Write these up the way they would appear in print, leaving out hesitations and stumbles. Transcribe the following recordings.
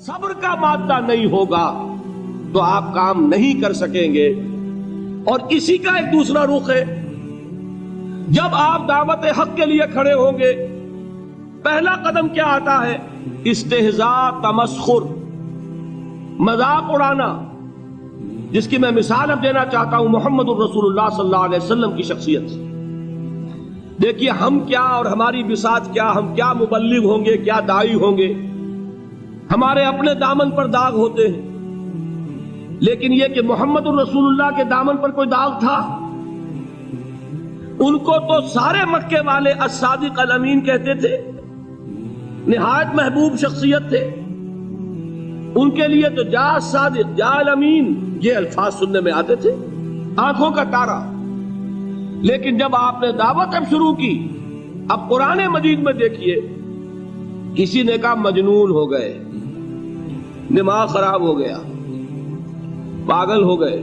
صبر کا مادہ نہیں ہوگا تو آپ کام نہیں کر سکیں گے. اور اسی کا ایک دوسرا رخ ہے، جب آپ دعوت حق کے لیے کھڑے ہوں گے پہلا قدم کیا آتا ہے؟ استہزاء، تمسخر، مذاق اڑانا، جس کی میں مثال اب دینا چاہتا ہوں محمد الرسول اللہ صلی اللہ علیہ وسلم کی شخصیت سے. دیکھیے ہم کیا اور ہماری بساط کیا، ہم کیا مبلغ ہوں گے، کیا داعی ہوں گے، ہمارے اپنے دامن پر داغ ہوتے ہیں، لیکن یہ کہ محمد الرسول اللہ کے دامن پر کوئی داغ تھا؟ ان کو تو سارے مکے والے الصادق الامین کہتے تھے، نہایت محبوب شخصیت تھے. ان کے لیے تو جا صادق، جا الامین، یہ الفاظ سننے میں آتے تھے، آنکھوں کا تارا. لیکن جب آپ نے دعوت اب شروع کی، اب قرآن مجید میں دیکھیے، کسی نے کہا مجنون ہو گئے، دماغ خراب ہو گیا، پاگل ہو گئے،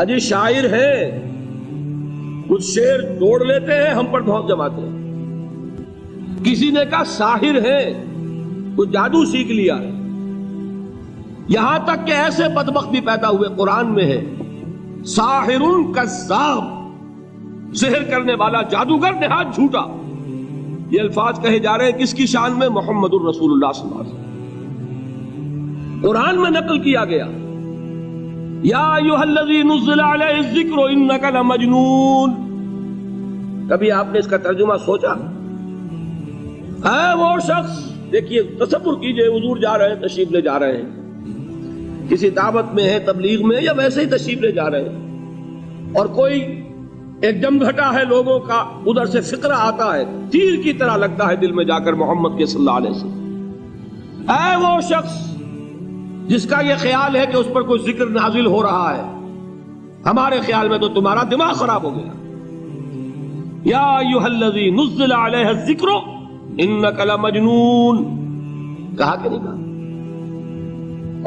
اجی شاعر ہیں، کچھ شعر توڑ لیتے ہیں، ہم پر بہت جماتے ہیں. کسی نے کہا ساحر ہیں، کچھ جادو سیکھ لیا ہے. یہاں تک کہ ایسے بدبخت بھی پیدا ہوئے، قرآن میں ہے ساحر کذاب، سحر کرنے والا جادوگر نہایت جھوٹا. یہ الفاظ کہے جا رہے ہیں کس کی شان میں؟ محمد الرسول اللہ صلی اللہ علیہ وسلم. قرآن میں نقل کیا گیا، یا ایھا الذی نزل علیہ الذکر انک لمجنون. کبھی آپ نے اس کا ترجمہ سوچا؟ ہے وہ شخص، دیکھیے تصور کیجئے، حضور جا رہے ہیں، تشریف لے جا رہے ہیں، کسی دعوت میں ہے، تبلیغ میں، یا ویسے ہی تشریف لے جا رہے ہیں، اور کوئی ایک جمگھٹا ہے لوگوں کا، ادھر سے فقرہ آتا ہے، تیر کی طرح لگتا ہے دل میں جا کر محمد کے صلی اللہ علیہ وسلم. اے وہ شخص جس کا یہ خیال ہے کہ اس پر کوئی ذکر نازل ہو رہا ہے، ہمارے خیال میں تو تمہارا دماغ خراب ہو گیا. یا ایھا الذی نزل علیہ الذکر انک لمجنون، کہا کہ نہیں کہا؟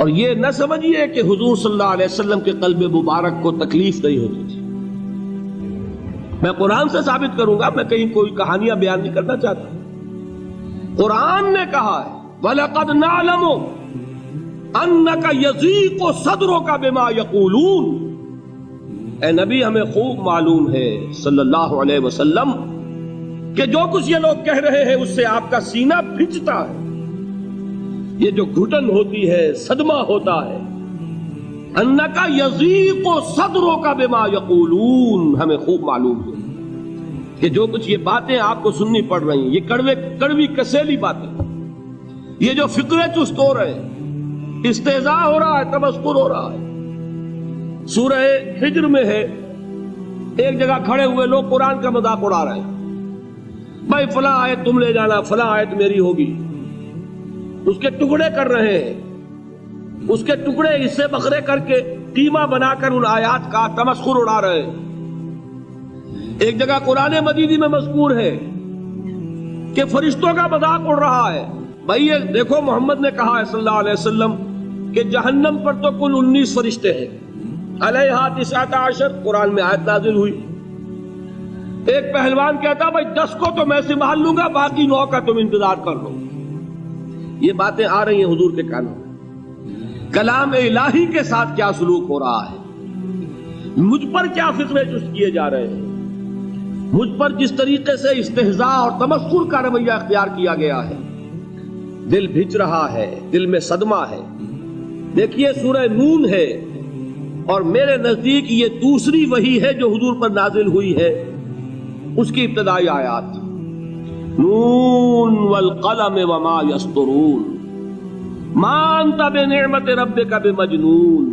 اور یہ نہ سمجھیے کہ حضور صلی اللہ علیہ وسلم کے قلب مبارک کو تکلیف نہیں ہوتی تھی. میں قرآن سے ثابت کروں گا، میں کہیں کوئی کہانیاں بیان نہیں کرنا چاہتا. قرآن نے کہا ہے وَلَقَدْ نَعْلَمُ أَنَّكَ يَضِيقُ صَدْرُكَ بِمَا يَقُولُونَ. اے نبی ہمیں خوب معلوم ہے صلی اللہ علیہ وسلم کہ جو کچھ یہ لوگ کہہ رہے ہیں اس سے آپ کا سینہ بھجتا ہے، یہ جو گھٹن ہوتی ہے، صدمہ ہوتا ہے. انک یضیق صدرک بما یقولون، ہمیں خوب معلوم ہے کہ جو کچھ یہ باتیں آپ کو سننی پڑ رہی ہیں، یہ کڑوی کسیلی باتیں، یہ جو فکرے چست ہو رہے ہیں، استہزاء ہو رہا ہے، تمسخر ہو رہا ہے. سورہ ہجر میں ہے، ایک جگہ کھڑے ہوئے لوگ قرآن کا مذاق اڑا رہے ہیں، بھائی فلاں آیت تم لے جانا، فلاں آیت میری ہوگی، اس کے ٹکڑے کر رہے ہیں، اس کے ٹکڑے حصے بکھرے کر کے قیمہ بنا کر ان آیات کا تمسخر اڑا رہے ہیں. ایک جگہ قرآن مجیدی میں مذکور ہے کہ فرشتوں کا مذاق اڑ رہا ہے. بھائی یہ دیکھو محمد نے کہا ہے صلی اللہ علیہ وسلم کہ جہنم پر تو کل 19 فرشتے ہیں، علیہا 19 قرآن میں آیت نازل ہوئی. ایک پہلوان کہتا بھائی 10 کو تو میں سنبھال لوں گا، باقی 9 کا تم انتظار کر لو. یہ باتیں آ رہی ہیں حضور کے کانوں میں. کلام الہی کے ساتھ کیا سلوک ہو رہا ہے، مجھ پر کیا فکرے چست کیے جا رہے ہیں، مجھ پر جس طریقے سے استہزاء اور تمسخر کا رویہ اختیار کیا گیا ہے، دل بھج رہا ہے، دل میں صدمہ ہے. دیکھیے سورہ نون ہے، اور میرے نزدیک یہ دوسری وحی ہے جو حضور پر نازل ہوئی ہے، اس کی ابتدائی آیات نون والقلم وما یسطرون ما انت بنعمت ربک بمجنون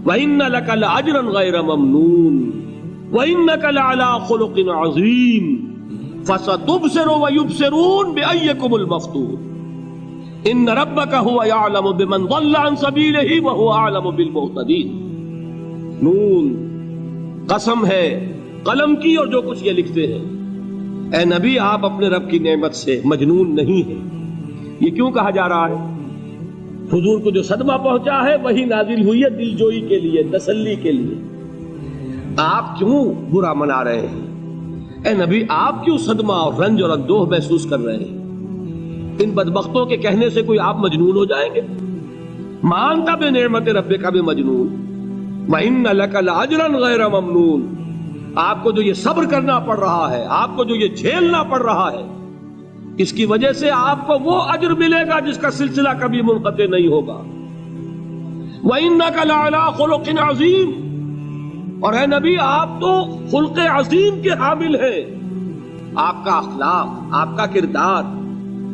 وان لک لاجرا غیر ممنون وانک لعلی خلق عظیم فستبصر ویبصرون بأیکم المفتون ان ربک هو یعلم بمن ضل عن سبیلہ وهو اعلم بالمہتدین. نون قسم ہے قلم کی اور جو کچھ یہ لکھتے ہیں. اے نبی آپ اپنے رب کی نعمت سے مجنون نہیں ہیں. یہ کیوں کہا جا رہا ہے؟ حضور کو جو صدمہ پہنچا ہے وہی نازل ہوئی ہے دل جوئی کے لیے، تسلی کے لیے. آپ کیوں برا منا رہے ہیں؟ اے نبی آپ کیوں صدمہ اور رنج اور اندوہ محسوس کر رہے ہیں؟ ان بدبختوں کے کہنے سے کوئی آپ مجنون ہو جائیں گے؟ مانتا بے نعمت رب کا بھی مجنون وَإِنَّ لَكَ لَأَجْرًا غَيْرَ مَمْنُونَ. آپ کو جو یہ صبر کرنا پڑ رہا ہے، آپ کو جو یہ جھیلنا پڑ رہا ہے، اس کی وجہ سے آپ کو وہ اجر ملے گا جس کا سلسلہ کبھی منقطع نہیں ہوگا. وَإِنَّكَ لَعَلَىٰ خُلُقٍ عَظِيمٍ. اور اے نبی آپ تو خلق عظیم کے حامل ہیں. آپ کا اخلاق، آپ کا کردار،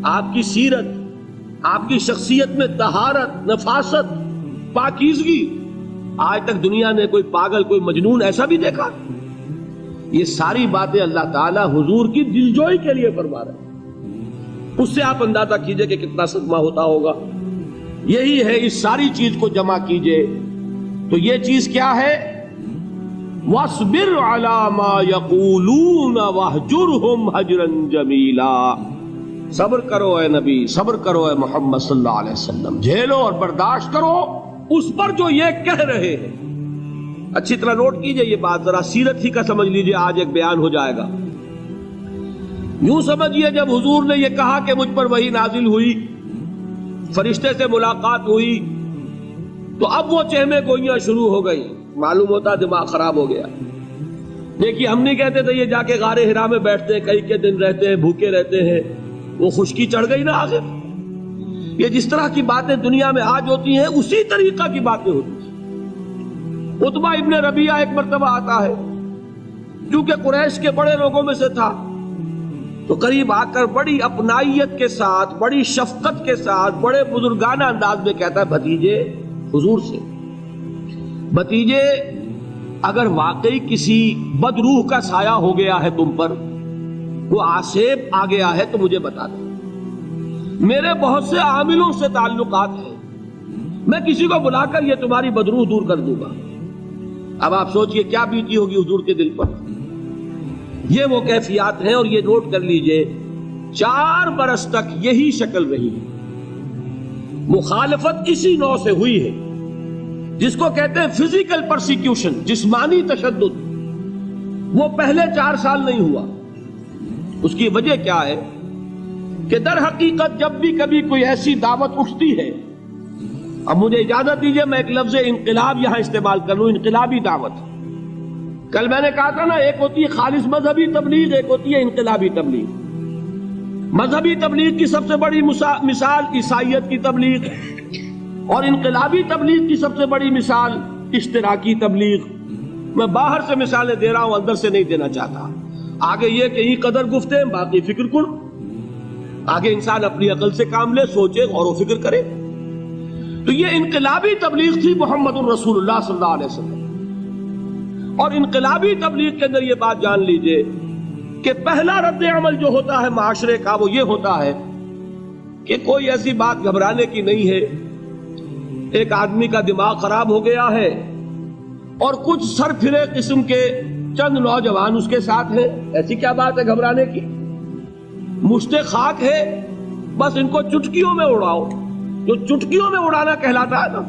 آپ کی سیرت، آپ کی شخصیت میں طہارت، نفاست، پاکیزگی، آج تک دنیا نے کوئی پاگل، کوئی مجنون ایسا بھی دیکھا؟ یہ ساری باتیں اللہ تعالیٰ حضور کی دلجوئی کے لیے فرما رہے ہیں. اس سے آپ اندازہ کیجئے کہ کتنا صدمہ ہوتا ہوگا. یہی ہے، اس ساری چیز کو جمع کیجئے تو یہ چیز کیا ہے؟ وَاصْبِرْ عَلَىٰ مَا يَقُولُونَ وَاهْجُرْهُمْ هَجْرًا جَمِيلًا. صبر کرو اے نبی، صبر کرو اے محمد صلی اللہ علیہ وسلم، جھیلو اور برداشت کرو اس پر جو یہ کہہ رہے ہیں. اچھی طرح نوٹ کیجئے یہ بات، ذرا سیرت ہی کا سمجھ لیجئے، آج ایک بیان ہو جائے گا. یوں سمجھیے جب حضور نے یہ کہا کہ مجھ پر وحی نازل ہوئی، فرشتے سے ملاقات ہوئی، تو اب وہ چہمے گوئیاں شروع ہو گئی. معلوم ہوتا دماغ خراب ہو گیا. دیکھیے ہم نہیں کہتے تھے یہ جا کے غار حرا میں بیٹھتے ہیں، کئی کے دن رہتے ہیں، بھوکے رہتے ہیں، وہ خشکی چڑھ گئی نا. آخر یہ جس طرح کی باتیں دنیا میں آج ہوتی ہیں اسی طریقہ کی باتیں ہوتی ہیں. عتبہ ابن ربیعہ ایک مرتبہ آتا ہے، کیونکہ قریش کے بڑے لوگوں میں سے تھا، تو قریب آ کر بڑی اپنائیت کے ساتھ، بڑی شفقت کے ساتھ، بڑے بزرگانہ انداز میں کہتا ہے بھتیجے حضور سے، بھتیجے اگر واقعی کسی بد روح کا سایہ ہو گیا ہے تم پر، وہ آسیب آ گیا ہے تو مجھے بتا دو. میرے بہت سے عاملوں سے تعلقات ہیں، میں کسی کو بلا کر یہ تمہاری بدروح دور کر دوں گا. اب آپ سوچئے کیا بیتی ہوگی حضور کے دل پر. یہ وہ کیفیات ہیں، اور یہ نوٹ کر لیجئے 4 برس تک یہی شکل رہی ہے. مخالفت اسی نوع سے ہوئی ہے جس کو کہتے ہیں فزیکل پرسیکیوشن، جسمانی تشدد. وہ پہلے 4 سال نہیں ہوا. اس کی وجہ کیا ہے کہ در حقیقت جب بھی کبھی کوئی ایسی دعوت اٹھتی ہے، اب مجھے اجازت دیجئے میں ایک لفظ انقلاب یہاں استعمال کر لوں، انقلابی دعوت. کل میں نے کہا تھا نا، ایک ہوتی ہے خالص مذہبی تبلیغ، ایک ہوتی ہے انقلابی تبلیغ. مذہبی تبلیغ کی سب سے بڑی مثال عیسائیت کی تبلیغ، اور انقلابی تبلیغ کی سب سے بڑی مثال اشتراکی تبلیغ. میں باہر سے مثالیں دے رہا ہوں، اندر سے نہیں دینا چاہتا. آگے یہ کہ یہ قدر گفتے ہیں، باقی فکر کن. آگے انسان اپنی عقل سے کام لے، سوچے، غور و فکر کرے. تو یہ انقلابی تبلیغ تھی محمد الرسول اللہ صلی اللہ علیہ وسلم. اور انقلابی تبلیغ کے اندر یہ بات جان لیجئے کہ پہلا رد عمل جو ہوتا ہے معاشرے کا وہ یہ ہوتا ہے کہ کوئی ایسی بات گھبرانے کی نہیں ہے. ایک آدمی کا دماغ خراب ہو گیا ہے اور کچھ سر پھرے قسم کے چند نوجوان اس کے ساتھ ہیں، ایسی کیا بات ہے گھبرانے کی؟ مشت خاک ہے، بس ان کو چٹکیوں میں اڑاؤ. جو چٹکیوں میں اڑانا کہلاتا ہے نا،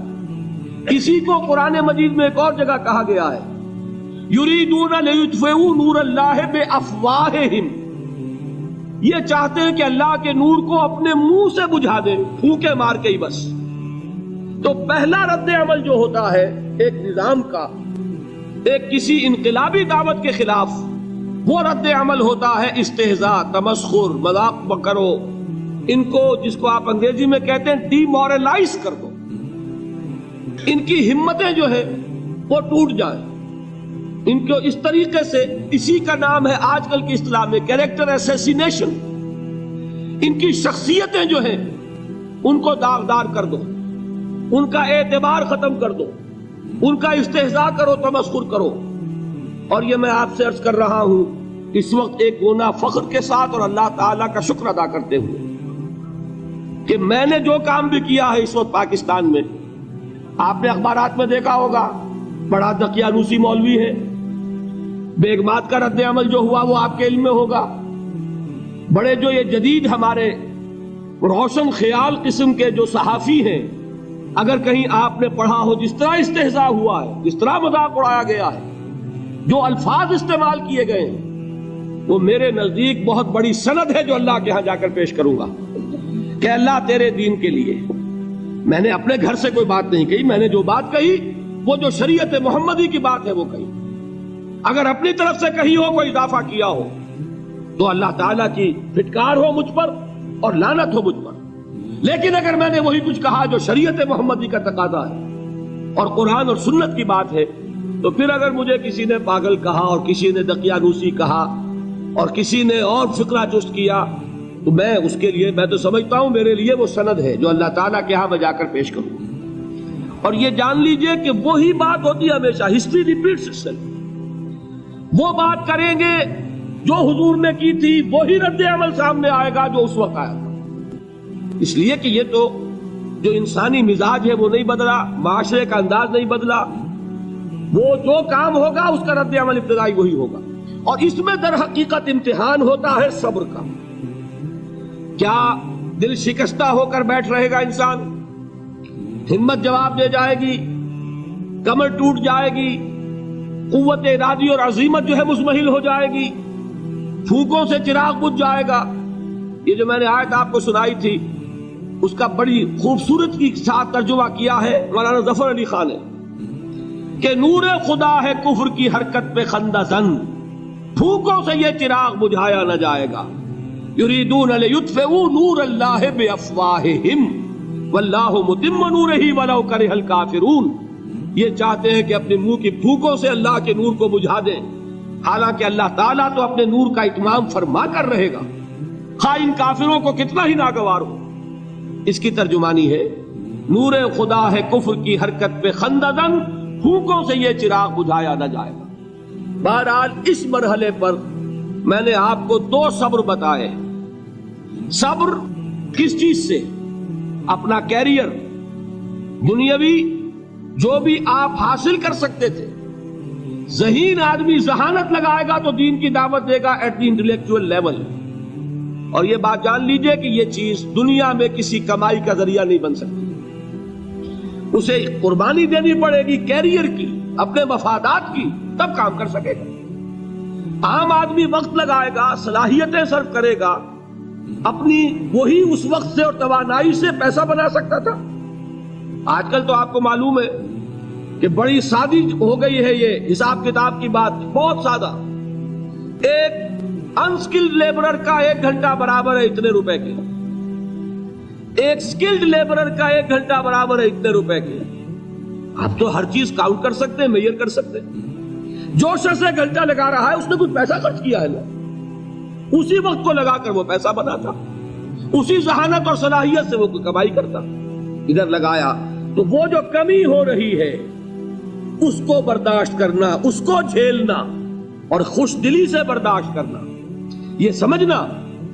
اسی کو قرآن مجید میں ایک اور جگہ کہا گیا ہے، یریدون لیطفئوا نور اللہ بافواہہم. یہ چاہتے ہیں کہ اللہ کے نور کو اپنے منہ سے بجھا دیں، پھونکے مار کے ہی بس. تو پہلا رد عمل جو ہوتا ہے ایک نظام کا، ایک کسی انقلابی دعوت کے خلاف، وہ رد عمل ہوتا ہے استہزاء، تمسخر، مذاق کرو. ان کو، جس کو آپ انگریزی میں کہتے ہیں ڈی مورلائز کر دو، ان کی ہمتیں جو ہے وہ ٹوٹ جائیں. ان کو اس طریقے سے، اسی کا نام ہے آج کل کی اصطلاح میں کیریکٹر اسیسینیشن. ان کی شخصیتیں جو ہیں ان کو داغدار کر دو، ان کا اعتبار ختم کر دو، ان کا استہزاء کرو، تمسخر کرو. اور یہ میں آپ سے عرض کر رہا ہوں اس وقت ایک گونا فخر کے ساتھ اور اللہ تعالیٰ کا شکر ادا کرتے ہوئے کہ میں نے جو کام بھی کیا ہے اس وقت پاکستان میں، آپ نے اخبارات میں دیکھا ہوگا، بڑا دقیانوسی مولوی ہے. بیگمات کا رد عمل جو ہوا وہ آپ کے علم میں ہوگا. بڑے جو یہ جدید ہمارے روشن خیال قسم کے جو صحافی ہیں، اگر کہیں آپ نے پڑھا ہو جس طرح استہزاء ہوا ہے، جس طرح مذاق اڑایا گیا ہے، جو الفاظ استعمال کیے گئے ہیں، وہ میرے نزدیک بہت بڑی سند ہے جو اللہ کے ہاں جا کر پیش کروں گا. کہ اللہ تیرے دین کے لیے میں نے اپنے گھر سے کوئی بات نہیں کہی، میں نے جو بات کہی وہ جو شریعت محمدی کی بات ہے وہ کہی. اگر اپنی طرف سے کہی ہو، کوئی اضافہ کیا ہو تو اللہ تعالیٰ کی پھٹکار ہو مجھ پر اور لعنت ہو مجھ پر. لیکن اگر میں نے وہی کچھ کہا جو شریعت محمدی کا تقاضا ہے اور قرآن اور سنت کی بات ہے، تو پھر اگر مجھے کسی نے پاگل کہا اور کسی نے دقیانوسی کہا اور کسی نے اور فقرہ جست کیا تو میں اس کے لیے، میں تو سمجھتا ہوں میرے لیے وہ سند ہے جو اللہ تعالیٰ کے ہاں میں جا کر پیش کروں. اور یہ جان لیجئے کہ وہی بات ہوتی ہے ہمیشہ، ہسٹری ریپیٹس اٹسیلف. وہ بات کریں گے جو حضور نے کی تھی، وہی رد عمل سامنے آئے گا جو اس وقت آیا تھا. اس لیے کہ یہ تو جو انسانی مزاج ہے وہ نہیں بدلا، معاشرے کا انداز نہیں بدلا، وہ جو کام ہوگا اس کا رد عمل ابتدائی وہی ہوگا. اور اس میں در حقیقت امتحان ہوتا ہے صبر کا. کیا دل شکستہ ہو کر بیٹھ رہے گا انسان؟ ہمت جواب دے جائے گی، کمر ٹوٹ جائے گی، قوت ارادی اور عزیمت جو ہے مزمحل ہو جائے گی، پھونکوں سے چراغ بجھ جائے گا. یہ جو میں نے آیت آپ کو سنائی تھی اس کا بڑی خوبصورت کی ساتھ ترجمہ کیا ہے مولانا ظفر علی خان نے کہ نور خدا ہے کفر کی حرکت پہ خندہ زن، پھونکوں سے یہ چراغ بجھایا نہ جائے گا. یریدون لیطفئوا نور اللہ بافواہہم واللہ متم نورہ ولو کرہ الکافرون. یہ چاہتے ہیں کہ اپنے منہ کی پھونکوں سے اللہ کے نور کو بجھا دیں، حالانکہ اللہ تعالیٰ تو اپنے نور کا اتمام فرما کر رہے گا، خواہ ان کافروں کو کتنا ہی ناگوار ہو. اس کی ترجمانی ہے نور خدا ہے کفر کی حرکت پہ خندہ زن، پھونکوں سے یہ چراغ بجھایا نہ جائے گا. بہرحال اس مرحلے پر میں نے آپ کو 2 صبر بتائے. صبر کس چیز سے؟ اپنا کیریئر دنیاوی جو بھی آپ حاصل کر سکتے تھے. ذہین آدمی ذہانت لگائے گا تو دین کی دعوت دے گا ایٹ دی انٹلیکچوئل لیول. اور یہ بات جان لیجئے کہ یہ چیز دنیا میں کسی کمائی کا ذریعہ نہیں بن سکتی. اسے قربانی دینی پڑے گی کیریئر کی، اپنے مفادات کی، تب کام کر سکے گا. عام آدمی وقت لگائے گا، صلاحیتیں صرف کرے گا، اپنی وہی اس وقت سے اور توانائی سے پیسہ بنا سکتا تھا. آج کل تو آپ کو معلوم ہے کہ بڑی سادی ہو گئی ہے یہ حساب کتاب کی بات، بہت سادہ. ایک انسکلڈ لیبرر کا 1 گھنٹہ برابر ہے اتنے روپے کے، ایک سکلڈ لیبرر کا 1 گھنٹہ برابر ہے اتنے روپے کے. آپ تو ہر چیز کاؤنٹ کر سکتے ہیں، میئر کر سکتے ہیں. جو شخص 1 گھنٹہ لگا رہا ہے اس نے کچھ پیسہ خرچ کیا ہے نا، اسی وقت کو لگا کر وہ پیسہ بناتا، اسی ذہانت اور صلاحیت سے وہ کمائی کرتا. ادھر لگایا تو وہ جو کمی ہو رہی ہے اس کو برداشت کرنا، اس کو جھیلنا اور خوش دلی سے برداشت کرنا، یہ سمجھنا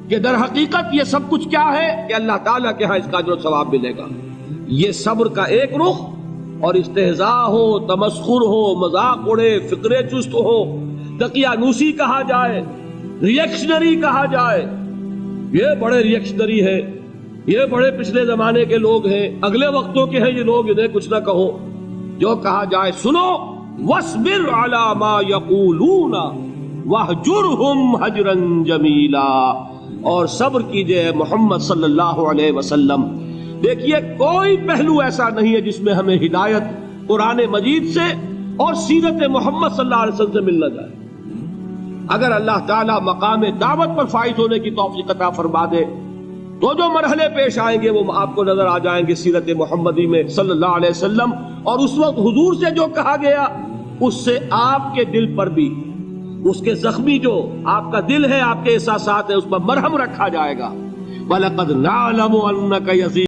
کہ در حقیقت یہ سب کچھ کیا ہے کہ اللہ تعالیٰ کے ہاں اس کا اجر و ثواب ملے گا. یہ صبر کا ایک رخ. اور استہزاء ہو، تمسخر ہو، مذاق اڑے، فقرے چست ہو، دقیانوسی کہا جائے، ریئیکشنری کہا جائے، یہ بڑے ریئیکشنری ہے، یہ بڑے پچھلے زمانے کے لوگ ہیں، اگلے وقتوں کے ہیں یہ لوگ، انہیں کچھ نہ کہو. جو کہا جائے سنو. وَاصْبِرْ عَلَى مَا يَقُولُونَ وَاهْجُرْهُمْ هَجْرًا جَمِيلًا. اور صبر کیجئے محمد صلی اللہ علیہ وسلم. دیکھیے کوئی پہلو ایسا نہیں ہے جس میں ہمیں ہدایت قرآن مجید سے اور سیرت محمد صلی اللہ علیہ وسلم سے مل نہ جائے. اگر اللہ تعالیٰ مقام دعوت پر فائز ہونے کی توفیق عطا فرما دے تو جو مرحلے پیش آئیں گے وہ آپ کو نظر آ جائیں گے سیرت محمدی میں صلی اللہ علیہ وسلم. اور اس وقت حضور سے جو کہا گیا اس سے آپ کے دل پر بھی، اس کے زخمی جو آپ کا دل ہے، آپ کے احساسات ہیں، اس پر مرہم رکھا جائے گا. وَلَقَدْ نَعْلَمُ أَنَّكَ يَزِيدُ